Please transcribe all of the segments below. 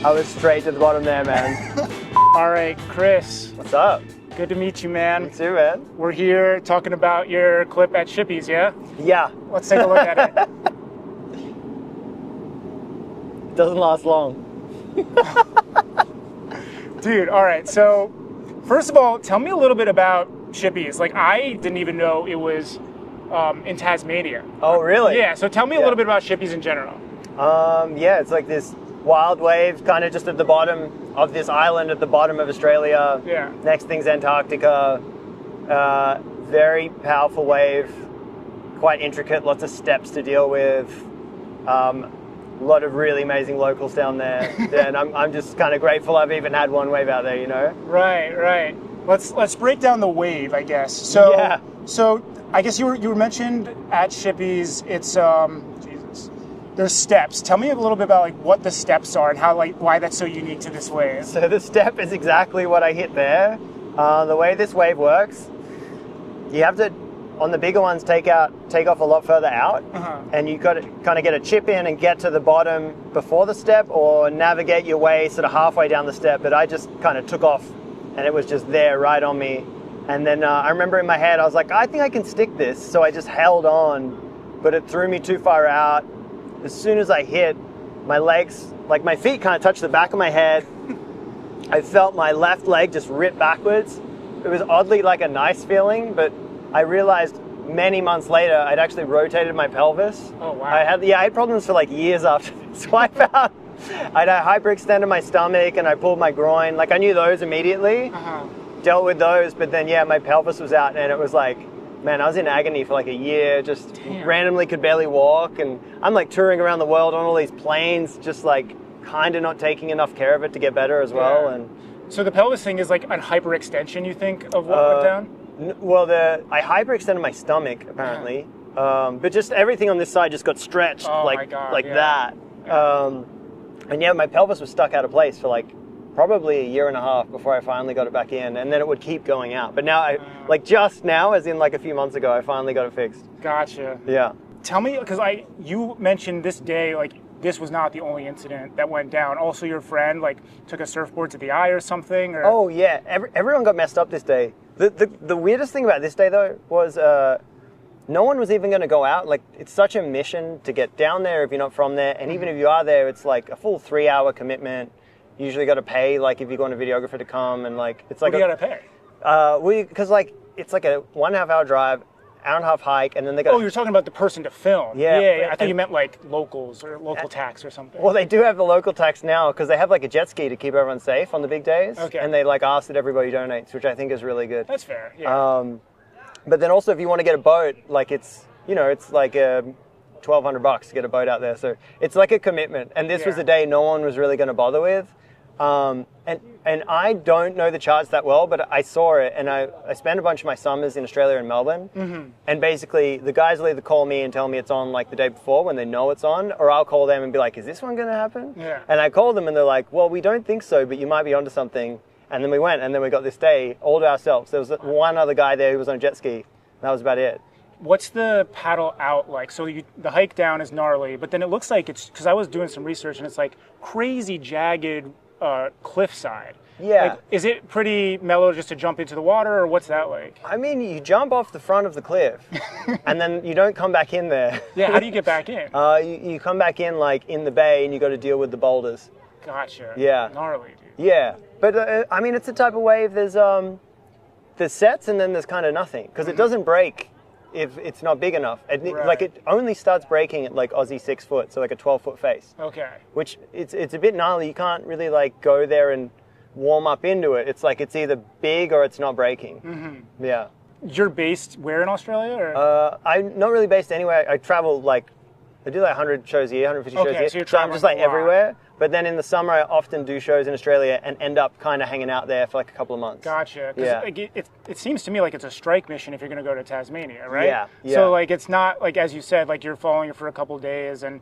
I was straight to the bottom there, man. All right, Chris. What's up? Good to meet you, man. You too, man. We're here talking about your clip at Shippies, yeah? Yeah. Let's take a look at it. Doesn't last long. Dude, all right. So, first of all, tell me a little bit about Shippies. Like, I didn't even know it was in Tasmania. Oh, really? Yeah, so tell me a little bit about Shippies in general. Yeah, it's like this wild wave kind of just at the bottom of this island at the bottom of Australia. Yeah. Next thing's Antarctica. Very powerful wave, quite intricate, lots of steps to deal with. A lot of really amazing locals down there. Yeah, and I'm just kind of grateful I've even had one wave out there, you know? Right. Let's break down the wave, I guess. So, yeah. So I guess you were mentioned at Shippies. It's there's steps. Tell me a little bit about like what the steps are and how why that's so unique to this wave. So the step is exactly what I hit there. The way this wave works, you have to, on the bigger ones, take off a lot further out, and you got to kind of get a chip in and get to the bottom before the step, or navigate your way sort of halfway down the step. But I just kind of took off, and it was just there right on me. And then I remember in my head, I was like, I think I can stick this. So I just held on, but it threw me too far out. As soon as I hit, my legs, like my feet kind of touched the back of my head. I felt my left leg just rip backwards. It was oddly like a nice feeling, but I realized many months later, I'd actually rotated my pelvis. Oh, wow. I had problems for like years after this wipeout. I hyperextended my stomach and I pulled my groin. Like I knew those immediately, dealt with those, but then yeah, my pelvis was out and it was like, man, I was in agony for like a year, just randomly could barely walk. And I'm like touring around the world on all these planes, just like kind of not taking enough care of it to get better as well. Yeah. And so the pelvis thing is like a hyperextension, you think, of what went down? Well, I hyperextended my stomach apparently, but just everything on this side just got stretched that. And yeah, my pelvis was stuck out of place for like probably a year and a half before I finally got it back in, and then it would keep going out. But now, just now, as in like a few months ago, I finally got it fixed. Gotcha. Yeah. Tell me, because you mentioned this day, like this was not the only incident that went down. Also, your friend like took a surfboard to the eye or something. Or... Oh yeah, everyone got messed up this day. The weirdest thing about this day though was no one was even going to go out. Like it's such a mission to get down there if you're not from there, and even if you are there, it's like a full 3-hour commitment. You usually got to pay, like if you want a videographer to come, and like it's like what do you got to pay? Because like it's like a 1.5 hour drive, hour and a half hike, and then they got. Oh, you're talking about the person to film. Yeah. I thought you meant like locals or local tax or something. Well, they do have the local tax now because they have like a jet ski to keep everyone safe on the big days. Okay. And they like ask that everybody donates, which I think is really good. That's fair. Yeah. But then also if you want to get a boat, like it's like $1,200 to get a boat out there, so it's like a commitment. And this was a day no one was really going to bother with. And I don't know the charts that well, but I saw it, and I spent a bunch of my summers in Australia and Melbourne, and basically the guys will either call me and tell me it's on like the day before when they know it's on, or I'll call them and be like, is this one going to happen? Yeah. And I call them and they're like, well, we don't think so, but you might be onto something. And then we went, and then we got this day all to ourselves. There was one other guy there who was on a jet ski, and that was about it. What's the paddle out like? So the hike down is gnarly, but then it looks like it's, because I was doing some research, and it's like crazy jagged cliffside. Yeah. Like, is it pretty mellow just to jump into the water, or what's that like? I mean, you jump off the front of the cliff, and then you don't come back in there. Yeah, how do you get back in? You come back in like in the bay, and you got to deal with the boulders. Gotcha. Yeah. Gnarly, dude. Yeah, but I mean, it's a type of wave. There's sets, and then there's kind of nothing, because it doesn't break if it's not big enough. Like it only starts breaking at like Aussie 6 foot, so like a 12-foot face. Okay. Which it's a bit gnarly. You can't really like go there and warm up into it. It's like it's either big or it's not breaking. Yeah. You're based where in Australia? Or? I'm not really based anywhere. I travel like, I do like 100 shows a year, 150 shows a year. So you're I'm just like everywhere. But then in the summer, I often do shows in Australia and end up kind of hanging out there for like a couple of months. Gotcha. Yeah. Like it seems to me like it's a strike mission if you're going to go to Tasmania, right? Yeah. So like it's not like, as you said, like you're following it for a couple of days. And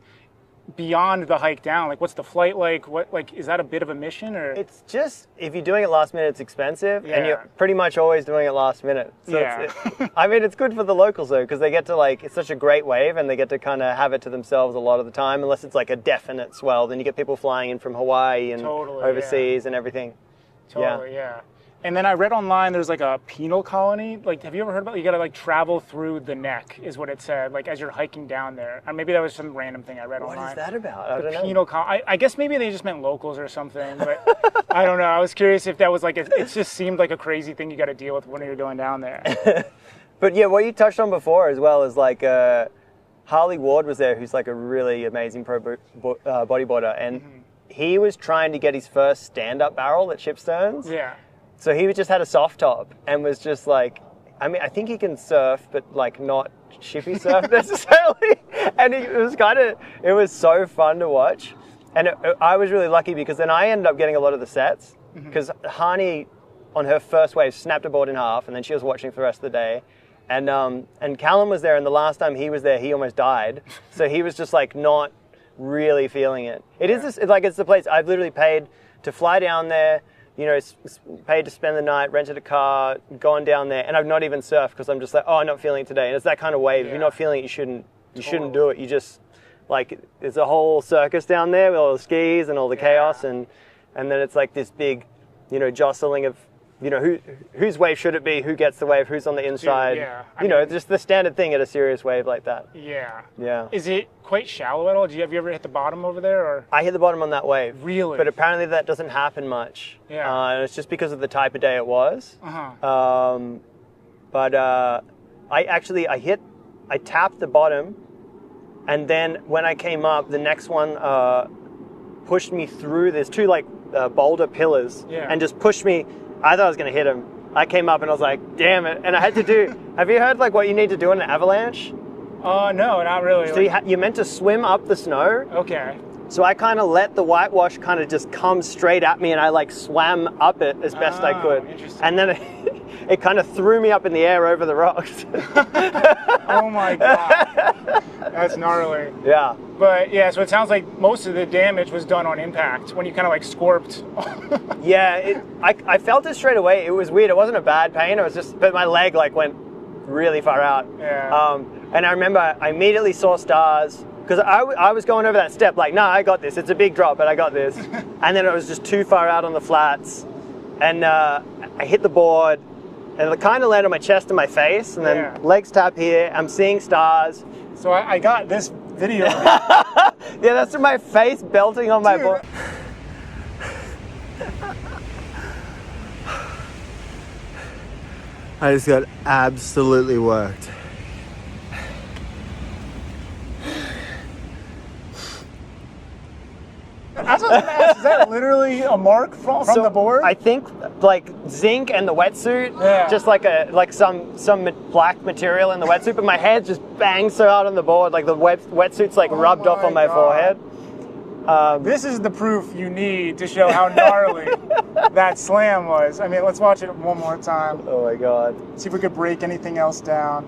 beyond the hike down? Like, what's the flight like? What, like, is that a bit of a mission, or? It's just, if you're doing it last minute, it's expensive, Yeah. and you're pretty much always doing it last minute. So Yeah. I mean, it's good for the locals though, because they get to like, it's such a great wave, and they get to kind of have it to themselves a lot of the time, unless it's like a definite swell. Then you get people flying in from Hawaii and Totally, overseas and everything. Totally, yeah. And then I read online there's like a penal colony. Like, have you ever heard about? You got to like travel through the neck, is what it said. Like as you're hiking down there, and maybe that was some random thing I read online. What is that about? I don't know. Penal colony. I guess maybe they just meant locals or something, but I don't know. I was curious if that was like it just seemed like a crazy thing you got to deal with when you're going down there. But yeah, what you touched on before as well is like Harley Ward was there, who's like a really amazing pro bodyboarder, and he was trying to get his first stand-up barrel at Shipsterns. Yeah. So he just had a soft top and was just like, I mean, I think he can surf, but like not shippy surf necessarily. And it was so fun to watch. And I was really lucky because then I ended up getting a lot of the sets because Hani on her first wave snapped a board in half, and then she was watching for the rest of the day. And Callum was there, and the last time he was there, he almost died. So he was just like not really feeling it. It's the place I've literally paid to fly down there, you know, paid to spend the night, rented a car, gone down there, and I've not even surfed because I'm just like, oh, I'm not feeling it today. And it's that kind of wave. If you're not feeling it, you shouldn't do it. You just, like, there's a whole circus down there with all the skis and all the chaos, and then it's like this big, you know, jostling of, you know, whose wave should it be, who gets the wave, who's on the inside. I mean, just the standard thing at a serious wave like that. Yeah. Yeah. Is it quite shallow at all? Have you ever hit the bottom over there? Or? I hit the bottom on that wave. Really? But apparently that doesn't happen much. Yeah. And it's just because of the type of day it was. But I tapped the bottom, and then when I came up, the next one pushed me through. There's two like boulder pillars, and just pushed me. I thought I was going to hit him. I came up and I was like, damn it. And I had to do, have you heard like what you need to do in an avalanche? No, not really. So you're meant to swim up the snow. Okay. So I kind of let the whitewash kind of just come straight at me, and I like swam up it as best I could. Interesting. And then it kind of threw me up in the air over the rocks. Oh my God. That's gnarly. Yeah. But yeah, so it sounds like most of the damage was done on impact when you kind of like scorped. Yeah, I felt it straight away. It was weird. It wasn't a bad pain. It was just, but my leg like went really far out. Yeah. And I remember I immediately saw stars because I was going over that step like, no, I got this. It's a big drop, but I got this. And then it was just too far out on the flats. And I hit the board, and it kind of landed on my chest and my face, and then legs tap here. I'm seeing stars. So I got this video. Yeah, that's my face belting on my board. I just got absolutely worked. I was going to ask, is that literally a mark from the board? I think like zinc and the wetsuit, just like some black material in the wetsuit, but my head just banged so hard on the board, like the wetsuit's like rubbed off on my forehead. This is the proof you need to show how gnarly that slam was. I mean, let's watch it one more time. Oh my God. See if we could break anything else down.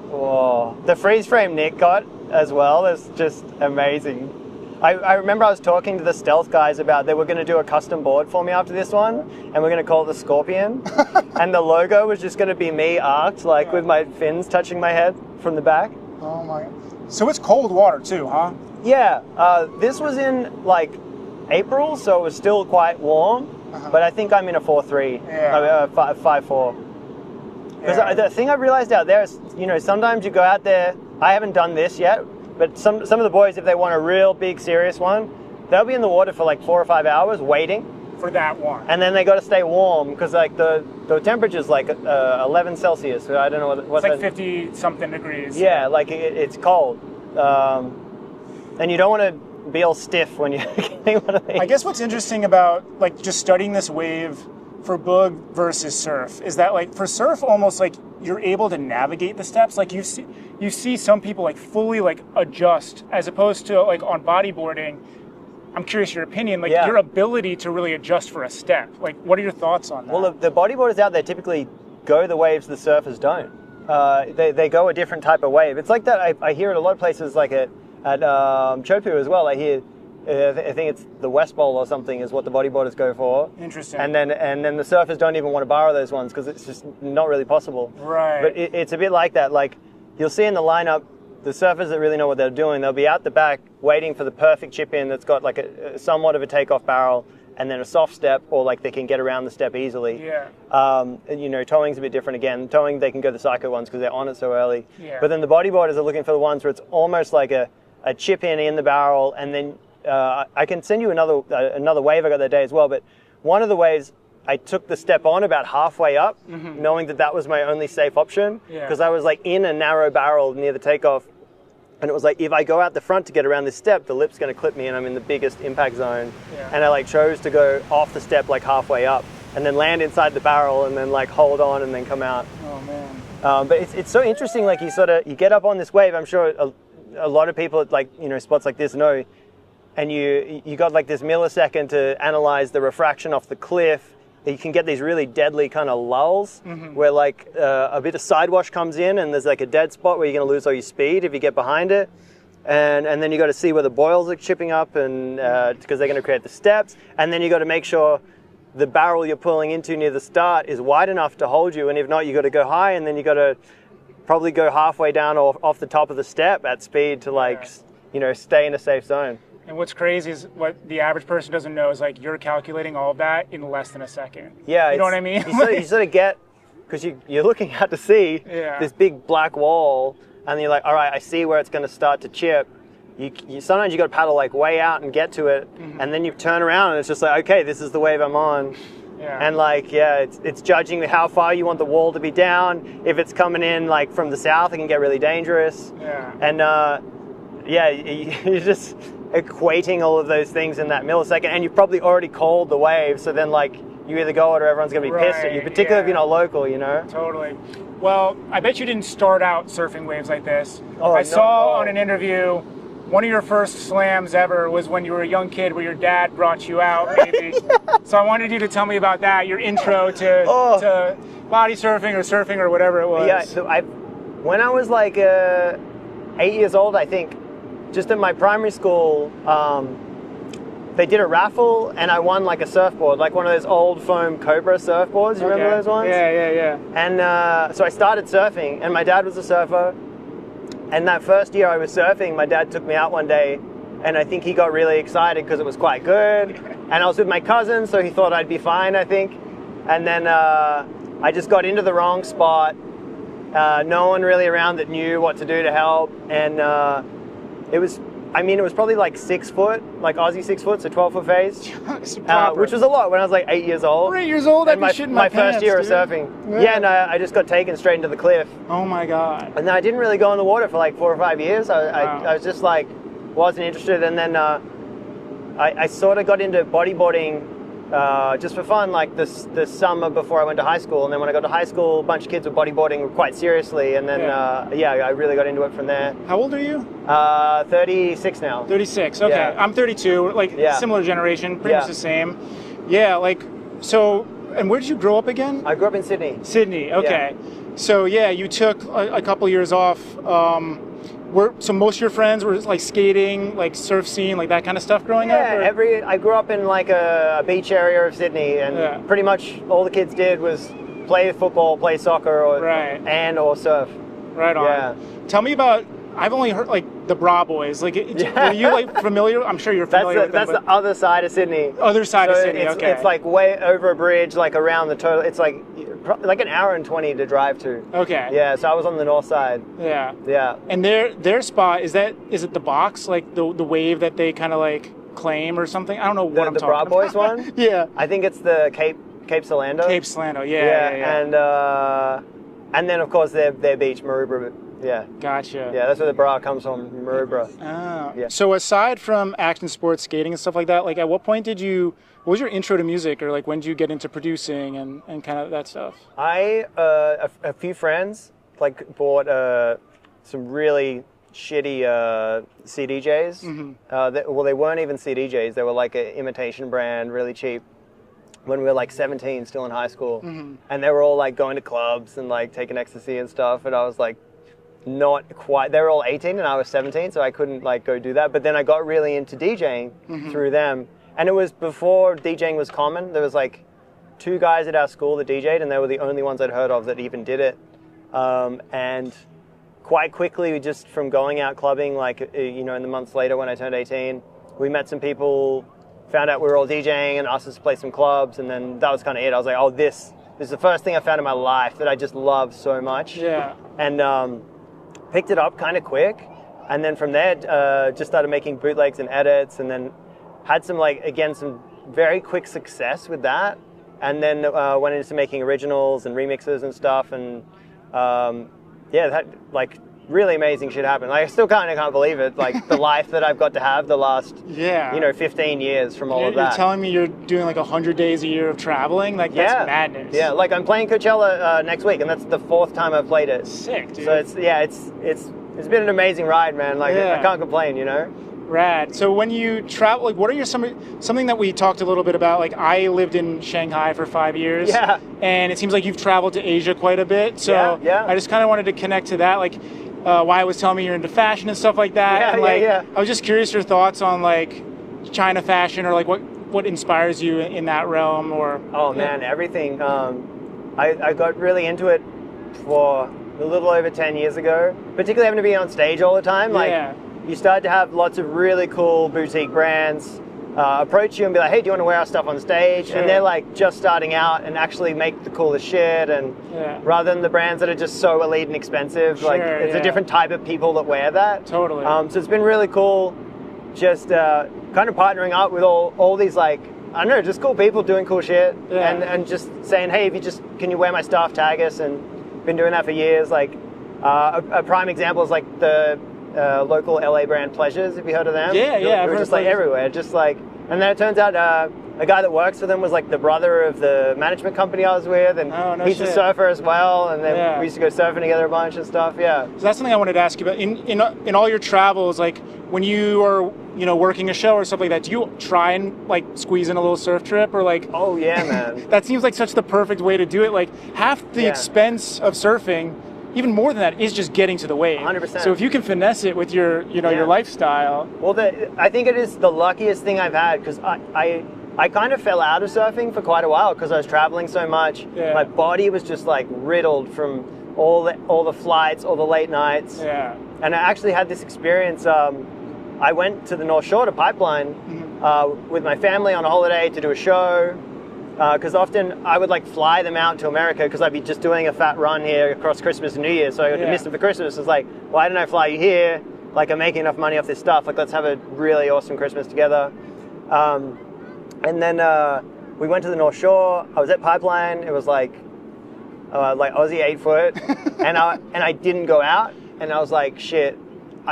Whoa. The freeze frame Nick got as well is just amazing. I remember I was talking to the Stealth guys about they were going to do a custom board for me after this one, and we're going to call it the Scorpion. And the logo was just going to be me arced, like with my fins touching my head from the back. Oh my. So it's cold water too, huh? Yeah. This was in like April, so it was still quite warm, but I think I'm in a 4.3, 5.4. Because the thing I've realized out there is, you know, sometimes you go out there, I haven't done this yet, but some of the boys, if they want a real big, serious one, they'll be in the water for like 4 or 5 hours waiting. For that one. And then they got to stay warm because like the temperature's like 11 Celsius. So I don't know what's it's like 50-something degrees. Yeah, like it's cold. And you don't want to be all stiff when you're getting one of these. I guess what's interesting about like just studying this wave for bug versus surf is that like for surf almost like you're able to navigate the steps. Like you see some people like fully like adjust as opposed to like on bodyboarding. I'm curious your opinion, like your ability to really adjust for a step. Like what are your thoughts on that? Well, the bodyboarders out there typically go the waves the surfers don't. They go a different type of wave. It's like that. I hear at a lot of places like Chopu as well. I hear, I think it's the West Bowl or something is what the bodyboarders go for. Interesting. And then the surfers don't even want to borrow those ones because it's just not really possible. Right. But it's a bit like that. Like you'll see in the lineup, the surfers that really know what they're doing, they'll be out the back waiting for the perfect chip in that's got like a somewhat of a takeoff barrel and then a soft step, or like they can get around the step easily. Yeah. You know, towing's a bit different again. Towing, they can go the psycho ones because they're on it so early. Yeah. But then the bodyboarders are looking for the ones where it's almost like a chip in the barrel, and then I can send you another wave I got that day as well. But one of the waves, I took the step on about halfway up, knowing that was my only safe option, because I was like in a narrow barrel near the takeoff. And it was like, if I go out the front to get around this step, the lip's going to clip me and I'm in the biggest impact zone. Yeah. And I like chose to go off the step like halfway up and then land inside the barrel and then like hold on and then come out. Oh man. But it's so interesting, like you get up on this wave, I'm sure a lot of people at like, you know, spots like this know, and you got like this millisecond to analyze the refraction off the cliff. You can get these really deadly kind of lulls where like a bit of sidewash comes in and there's like a dead spot where you're going to lose all your speed if you get behind it. And then you got to see where the boils are chipping up and because they're going to create the steps. And then you got to make sure the barrel you're pulling into near the start is wide enough to hold you. And if not, you got to go high and then you got to probably go halfway down or off the top of the step at speed to like, you know, stay in a safe zone. And what's crazy is what the average person doesn't know is like you're calculating all of that in less than a second. Yeah, you know what I mean? You sort of get, because you're looking out to sea this big black wall, and you're like, all right, I see where it's going to start to chip. You sometimes you got to paddle like way out and get to it, and then you turn around and it's just like, okay, this is the wave I'm on. Yeah. And like, it's judging how far you want the wall to be down. If it's coming in like from the south, it can get really dangerous. Yeah. And you're just equating all of those things in that millisecond, and you've probably already called the wave, so then like you either go it or everyone's going to be pissed at you, particularly if you're not local, you know? Totally. Well, I bet you didn't start out surfing waves like this. I saw on an interview one of your first slams ever was when you were a young kid where your dad brought you out, maybe. So I wanted you to tell me about that, your intro to body surfing or surfing or whatever it was. Yeah, so when I was like 8 years old, I think, just at my primary school, they did a raffle and I won like a surfboard, like one of those old foam Cobra surfboards. You remember those ones? Yeah. And so I started surfing, and my dad was a surfer. And that first year I was surfing, my dad took me out one day, and I think he got really excited because it was quite good. And I was with my cousin, so he thought I'd be fine, I think. And then I just got into the wrong spot. No one really around that knew what to do to help. And it was probably like 6 foot, like Aussie 6 foot, so 12 foot phase, which was a lot when I was like 8 years old. 8 years old, I'd be shitting my pants, first year dude. of surfing. Yeah, and I just got taken straight into the cliff. Oh my God. And then I didn't really go in the water for like 4 or 5 years. I was just like, wasn't interested. And then I sort of got into bodyboarding just for fun, like the summer before I went to high school. And then when I got to high school, a bunch of kids were bodyboarding quite seriously. And then, I really got into it from there. How old are you? 36 now. 36, okay. Yeah. I'm 32, like similar generation, pretty much the same. Yeah, like, so, and where did you grow up again? I grew up in Sydney. Sydney, okay. Yeah. So, you took a couple years off. So most of your friends were like skating, like surf scene, like that kind of stuff growing up? Yeah, I grew up in like a beach area of Sydney, and pretty much all the kids did was play football, play soccer, or surf. Right on. Yeah. Tell me about, I've only heard like the Bra Boys. Like, are you like familiar? I'm sure you're familiar with them. That's the other side of Sydney. Other side of Sydney, okay. It's like way over a bridge, like around the total. It's like an hour and 20 to drive to. Okay. Yeah, so I was on the north side. Yeah. Yeah. And their spot, is it the box, like the wave that they kind of like claim or something? I don't know what I'm talking about. The Bra Boys one? Yeah. I think it's the Cape Solando. Cape Solando, yeah. And then of course their beach, Maroubra. Yeah. Gotcha. Yeah, that's where the bra comes from, Maroubra. Oh. Yeah. So aside from action sports, skating and stuff like that, like at what point what was your intro to music, or like when did you get into producing and kind of that stuff? A few friends like bought some really shitty CDJs. Mm-hmm. They weren't even CDJs, they were like an imitation brand, really cheap. When we were like 17, still in high school. Mm-hmm. And they were all like going to clubs and like taking ecstasy and stuff, and I was like, not quite. They were all 18 and I was 17, so I couldn't like go do that. But then I got really into DJing through them, and it was before DJing was common. There was like 2 guys at our school that DJ'd, and they were the only ones I'd heard of that even did it. And quite quickly, just from going out clubbing, like in the months later when I turned 18, we met some people, found out we were all DJing, and asked us to play some clubs, and then that was kind of it. I was like, oh, this is the first thing I found in my life that I just love so much. Yeah. And picked it up kind of quick, and then from there just started making bootlegs and edits, and then had some some very quick success with that, and then went into making originals and remixes and stuff, and that really amazing shit happened. Like, I still kind of can't believe it, like the life that I've got to have the last 15 years from all of that. You're telling me you're doing like 100 days a year of traveling? Like, that's madness. Yeah, like I'm playing Coachella next week, and that's the 4th time I've played it. Sick, dude. So it's been an amazing ride, man. Like, I can't complain, Rad. So when you travel, like, what are your something that we talked a little bit about? Like, I lived in Shanghai for 5 years. Yeah. And it seems like you've traveled to Asia quite a bit. So I just kind of wanted to connect to that. Like, Why was telling me you're into fashion and stuff like that. I was just curious your thoughts on like China fashion, or like what inspires you in that realm, or man, everything. I got really into it for a little over 10 years ago, particularly having to be on stage all the time. You start to have lots of really cool boutique brands approach you and be like, hey, do you want to wear our stuff on stage? And they're like just starting out and actually make the coolest shit, and rather than the brands that are just so elite and expensive, it's a different type of people that wear that. Totally. So it's been really cool just kind of partnering up with all these, like, I don't know, just cool people doing cool shit, and just saying, hey, can you wear my stuff, tag us, and been doing that for years. Like a prime example is like the local LA brand Pleasures. Have you heard of them? Yeah. They're just like everywhere, just like, and then it turns out a guy that works for them was like the brother of the management company I was with, and he's a surfer as well, and then we used to go surfing together a bunch and stuff. So that's something I wanted to ask you about. In all your travels, like when you are working a show or stuff like that, do you try and like squeeze in a little surf trip, or like? Oh yeah, man. That seems like such the perfect way to do it. Like half the expense of surfing, even more than that, is just getting to the wave. 100%. So if you can finesse it with your your lifestyle. Well, I think it is the luckiest thing I've had, because I kind of fell out of surfing for quite a while because I was traveling so much. My body was just like riddled from all the flights, all the late nights. And I actually had this experience. I went to the North Shore to Pipeline with my family on a holiday to do a show, because often I would like fly them out to America because I'd be just doing a fat run here across Christmas and New Year, so I would miss them for Christmas. It's like, why didn't I fly you here? Like, I'm making enough money off this stuff. Like, let's have a really awesome Christmas together. And then we went to the North Shore. I was at Pipeline. It was like Aussie 8 foot, and I didn't go out. And I was like, shit,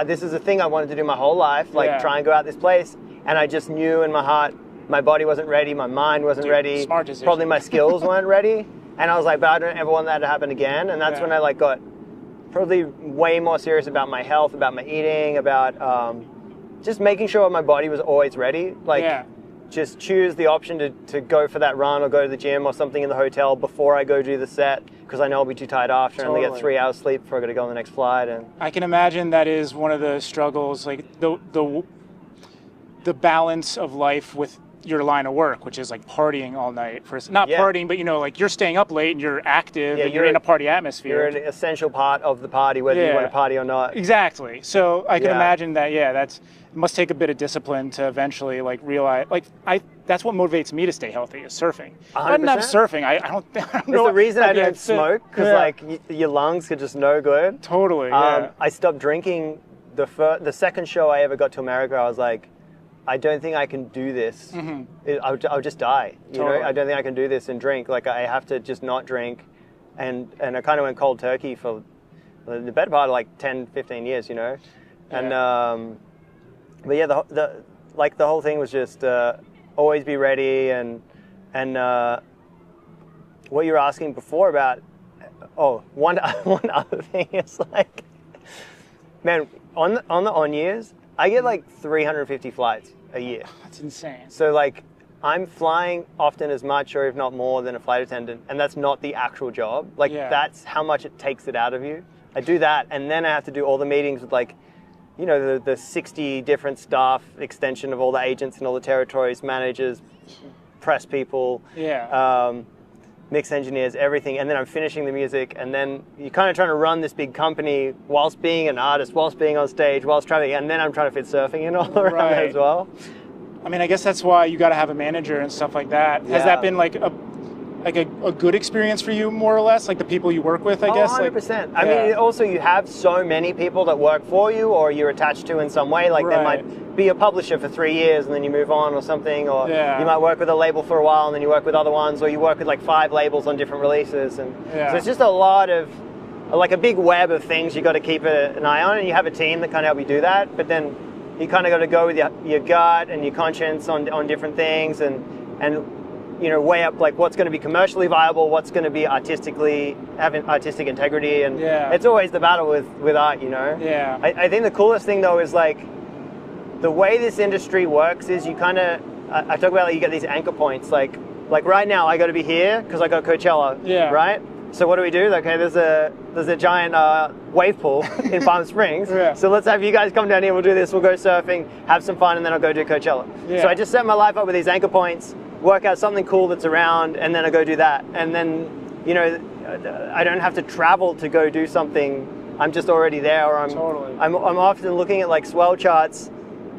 this is a thing I wanted to do my whole life, like try and go out this place. And I just knew in my heart, my body wasn't ready, my mind wasn't ready, smart decision. Probably my skills weren't ready. And I was like, but I don't ever want that to happen again. And that's when I like got probably way more serious about my health, about my eating, about just making sure my body was always ready. Like, just choose the option to go for that run or go to the gym or something in the hotel before I go do the set, because I know I'll be too tired after and only get 3 hours sleep before I got to go on the next flight. And I can imagine that is one of the struggles, like the balance of life with your line of work, which is like partying all night. Partying, but like you're staying up late and you're active and you're in a party atmosphere. You're an essential part of the party, whether you want to party or not. Exactly. So I can imagine that. It must take a bit of discipline to eventually like realize. Like that's what motivates me to stay healthy is surfing. 100%. If I didn't have surfing, I don't know. It's the reason I don't smoke, because like your lungs are just no good. Totally. I stopped drinking the second show I ever got to America. I was like, I don't think I can do this. I'll just die. You know, I don't think I can do this and drink. Like, I have to just not drink. And I kind of went cold turkey for the better part of like 10, 15 years, And, but yeah, the whole thing was just always be ready. And what you were asking before about, one other thing is like, man, on the on years, I get like 350 flights a year. That's insane. So like, I'm flying often as much or if not more than a flight attendant, and that's not the actual job. Like that's how much it takes it out of you. I do that, and then I have to do all the meetings with like, you know, the 60 different staff extension of all the agents in all the territories, managers, press people, mix engineers, everything. And then I'm finishing the music, and then you're kind of trying to run this big company whilst being an artist, whilst being on stage, whilst traveling, and then I'm trying to fit surfing in all around it as well. I mean, I guess that's why you got to have a manager and stuff like that. Has that been like a good experience for you, more or less? Like the people you work with, I guess? 100%. I mean, also you have so many people that work for you or you're attached to in some way. Like they might be a publisher for 3 years and then you move on or something. Or you might work with a label for a while and then you work with other ones. Or you work with like 5 labels on different releases. And so it's just a lot of, like a big web of things you got to keep an eye on. And you have a team that kind of help you do that. But then you kind of got to go with your gut and your conscience on different things and you know, weigh up like what's going to be commercially viable, what's going to be artistically, having artistic integrity, and it's always the battle with art, you know? I think the coolest thing though is like, the way this industry works is you kind of, I talk about like you get these anchor points, like right now I got to be here because I got Coachella, right? So what do we do? Okay, there's a giant wave pool in Palm Springs. So let's have you guys come down here, we'll do this, we'll go surfing, have some fun, and then I'll go do Coachella. So I just set my life up with these anchor points, work out something cool that's around, and then I go do that. And then, you know, I don't have to travel to go do something. I'm just already there, or I'm often looking at like swell charts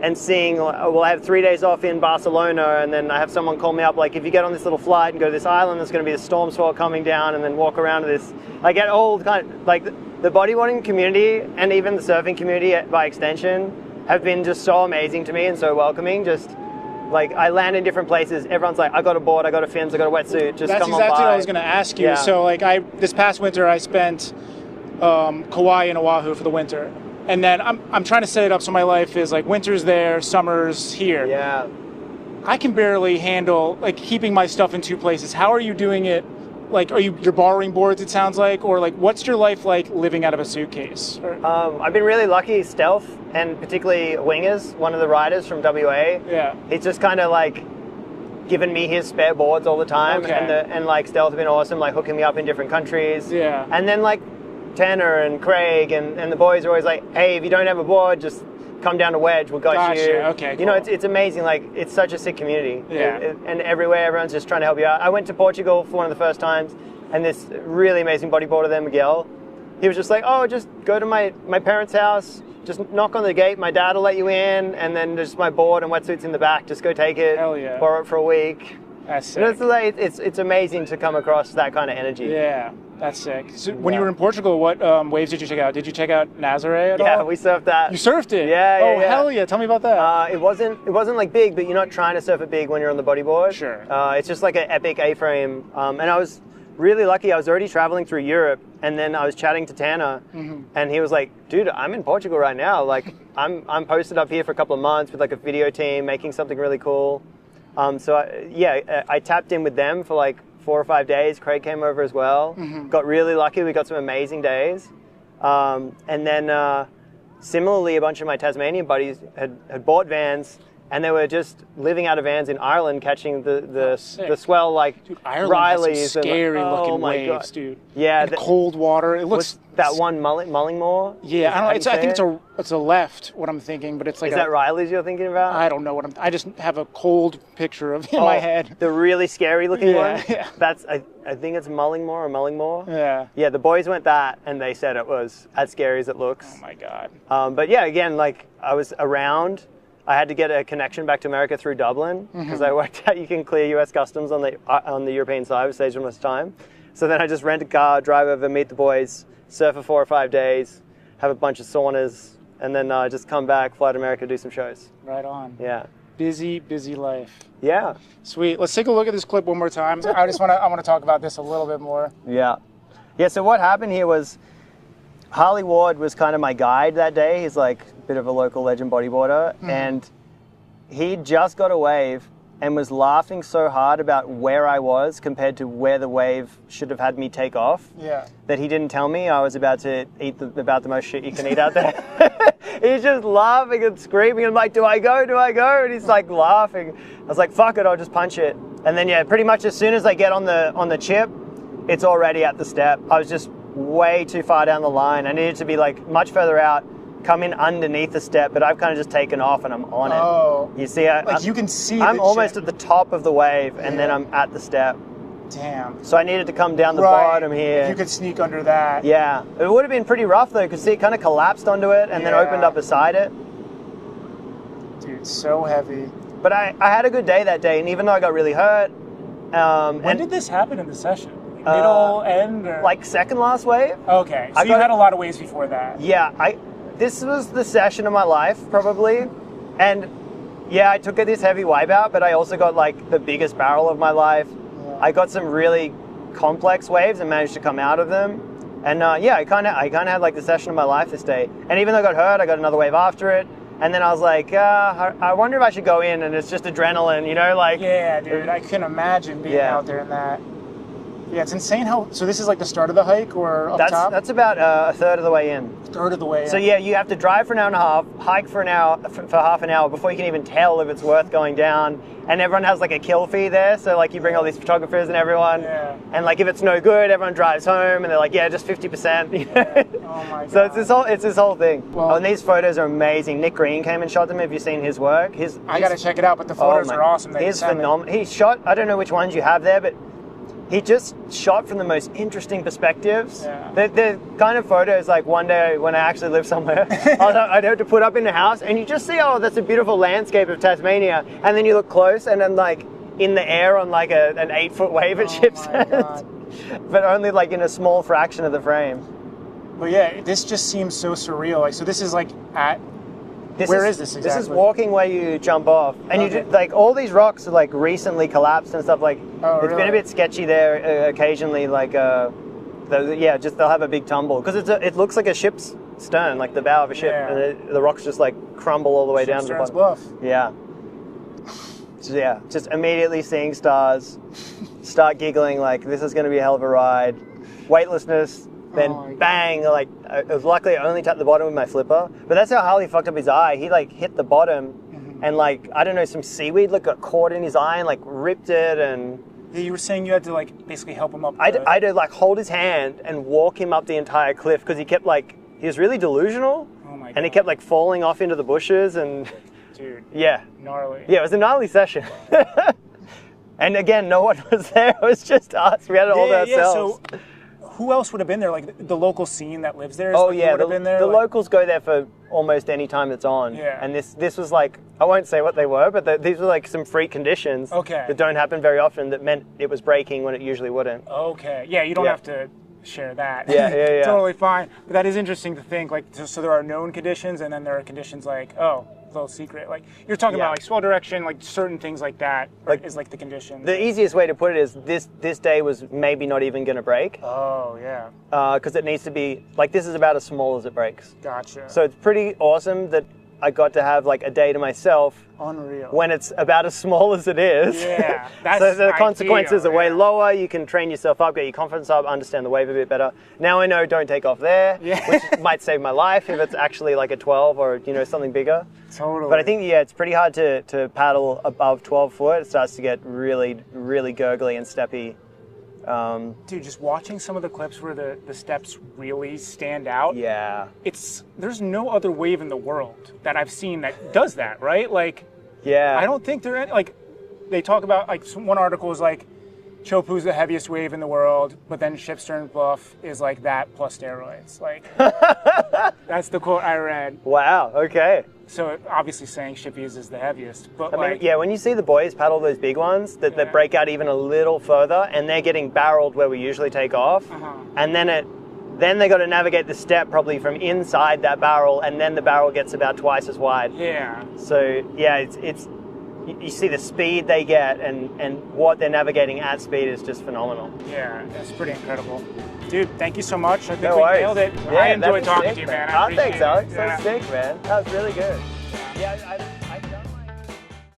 and seeing, well, I have 3 days off in Barcelona, and then I have someone call me up, like, if you get on this little flight and go to this island, there's going to be a storm swell coming down, and then walk around to this. I get all kind of, like, the bodyboarding community and even the surfing community by extension have been just so amazing to me and so welcoming. Just like I land in different places, everyone's like, I got a board, I got a fins, I got a wetsuit, just come on by. That's exactly what I was going to ask you. So like this past winter I spent Kauai and Oahu for the winter. And then I'm trying to set it up so my life is like winter's there, summer's here. I can barely handle like keeping my stuff in 2 places. How are you doing it? Like, you're borrowing boards, it sounds like, or like, what's your life like living out of a suitcase? I've been really lucky. Stealth, and particularly Wingers, one of the riders from WA. He's just kind of like given me his spare boards all the time, and like Stealth have been awesome, like hooking me up in different countries. And then like Tanner and Craig and the boys are always like, hey, if you don't have a board, just come down to Wedge, we'll got you. Cool. You know, it's amazing. Like, it's such a sick community. And everywhere, everyone's just trying to help you out. I went to Portugal for one of the first times, and this really amazing bodyboarder there, Miguel, he was just like, oh, just go to my parents' house, just knock on the gate, my dad will let you in, and then just my board and wetsuits in the back, just go take it, borrow it for a week. That's sick. It's amazing to come across that kind of energy. That's sick. So when you were in Portugal, what waves did you check out? Did you check out Nazaré at all? Yeah, we surfed that. You surfed it? Hell yeah. Tell me about that. It wasn't like big, but you're not trying to surf it big when you're on the bodyboard. It's just like an epic A-frame. And I was really lucky. I was already traveling through Europe, and then I was chatting to Tanner, and he was like, dude, I'm in Portugal right now. Like, I'm posted up here for a couple of months with like a video team, making something really cool. So I tapped in with them for like 4 or 5 days. Craig came over as well. Got really lucky. We got some amazing days. And then similarly, a bunch of my Tasmanian buddies had bought vans, and they were just living out of vans in Ireland, catching the swell, like, dude, Ireland Riley's. Has some scary looking waves, dude. Yeah. And cold water. It looks... That one Mullingmore? Yeah, I don't know. I think it's a left, what I'm thinking, but it's like... Is that Riley's you're thinking about? I don't know I just have a cold picture of in my head. The really scary looking one? That's, I think it's Mullingmore. Yeah, the boys went that, and they said it was as scary as it looks. Oh my God. But yeah, again, like, I was around. I had to get a connection back to America through Dublin, because I worked out you can clear US customs on the European side, which saves almost time. So then I just rent a car, drive over, meet the boys, surf for 4 or 5 days, have a bunch of saunas, and then just come back, fly to America, do some shows. Right on. Yeah. Busy life. Yeah. Sweet. Let's take a look at this clip one more time. I want to talk about this a little bit more. Yeah. So what happened here was Harley Ward was kind of my guide that day. He's like a bit of a local legend bodyboarder, and he just got a wave and was laughing so hard about where I was compared to where the wave should have had me take off, that he didn't tell me I was about to eat about the most shit you can eat out there. He's just laughing and screaming. I'm like, do I go? And he's like laughing. I was like, fuck it, I'll just punch it. And then pretty much as soon as I get on the chip, it's already at the step. I was just way too far down the line. I needed to be like much further out, come in underneath the step, but I've kind of just taken off and I'm on it. Oh. You see, you can see I'm the almost chip. at the top of the wave and then I'm at the step. Damn. So I needed to come down the bottom here. If you could sneak under that. Yeah. It would have been pretty rough though, because see, it kind of collapsed onto it and then opened up beside it. Dude, so heavy. But I had a good day that day, and even though I got really hurt... when did this happen in the session? Middle, end? Or? Like second last wave. Okay, so you had a lot of waves before that. Yeah, this was the session of my life, probably. And yeah, I took this heavy Wipeout, but I also got like the biggest barrel of my life. Yeah. I got some really complex waves and managed to come out of them. And yeah, I kind of had like the session of my life this day. And even though I got hurt, I got another wave after it. And then I was like, I wonder if I should go in, and it's just adrenaline, you know, like... Yeah, dude, I can imagine being out there in that. Yeah, it's insane how... So this is like the start of the hike or up top? That's about a third of the way in. Third of the way in. So yeah, you have to drive for an hour and a half, hike for an hour, for half an hour before you can even tell if it's worth going down. And everyone has like a kill fee there, so like you bring all these photographers and everyone. Yeah. And like if it's no good, everyone drives home and they're like, yeah, just 50%. You know? Yeah. Oh my God. So it's this whole thing. Well, and these photos are amazing. Nick Green came and shot them. Have you seen his work? I gotta check it out, but the photos are awesome. He's phenomenal. He shot, I don't know which ones you have there, but he just shot from the most interesting perspectives. Yeah. The kind of photos, like one day when I actually lived somewhere, I'd have to put up in the house and you just see, oh, that's a beautiful landscape of Tasmania. And then you look close and then like in the air on like an 8-foot wave at Shipstern. But only like in a small fraction of the frame. But yeah, this just seems so surreal. Like, so this is like at... Where is this exactly? This is walking where you jump off. And you do, like all these rocks are like recently collapsed and stuff like, it's been a bit sketchy there occasionally, like, they'll have a big tumble. Because it looks like a ship's stern, like the bow of a ship, and the rocks just like crumble all the way down to the bottom. Bluff. Yeah. So yeah, just immediately seeing stars, start giggling like this is going to be a hell of a ride. Weightlessness, then bang, like it was luckily I only tapped the bottom with my flipper, but that's how Harley fucked up his eye. He like hit the bottom and like, I don't know, some seaweed got caught in his eye and like ripped it. And yeah, you were saying you had to like basically help him up. I had to like hold his hand and walk him up the entire cliff because he kept like, he was really delusional. Oh my God. And he kept like falling off into the bushes and... Dude. Yeah. Gnarly. Yeah, it was a gnarly session. And again, no one was there. It was just us. We had it all to ourselves. So who else would have been there? Like the local scene that lives there? Oh yeah, would have been there? The locals go there for almost any time it's on. Yeah. And this was like, I won't say what they were, but these were like some freak conditions that don't happen very often that meant it was breaking when it usually wouldn't. Okay. Yeah, you don't have to share that. Yeah. Totally fine. But that is interesting to think. Like, so there are known conditions, and then there are conditions like, little secret. Like you're talking about like swell direction, like certain things like that is like the condition. The easiest way to put it is this day was maybe not even going to break. Oh yeah. Because it needs to be like, this is about as small as it breaks. Gotcha. So it's pretty awesome that I got to have like a day to myself. Unreal. When it's about as small as it is. Yeah. That's so the consequences ideal, are way lower. You can train yourself up, get your confidence up, understand the wave a bit better. Now I know don't take off there, which might save my life if it's actually like a 12 or something bigger. Totally. But I think it's pretty hard to paddle above 12 foot. It starts to get really, really gurgly and steppy. Dude, just watching some of the clips where the steps really stand out. Yeah. There's no other wave in the world that I've seen that does that, right? Like, yeah. I don't think they talk about, like, one article is like, Chopu's the heaviest wave in the world, but then Shipstern Bluff is like that plus steroids. Like, that's the quote I read. Wow, okay. So obviously saying Shippies is the heaviest, but I mean, when you see the boys paddle those big ones that break out even a little further, and they're getting barreled where we usually take off, and then they got to navigate the step probably from inside that barrel, and then the barrel gets about twice as wide. Yeah. So yeah, it's you see the speed they get and what they're navigating at speed is just phenomenal. Yeah, that's pretty incredible. Dude, thank you so much. I think no we worries. nailed it. Yeah, I enjoyed talking to you, man. Thanks, Alex. Yeah. So sick, man. That was really good. Yeah, I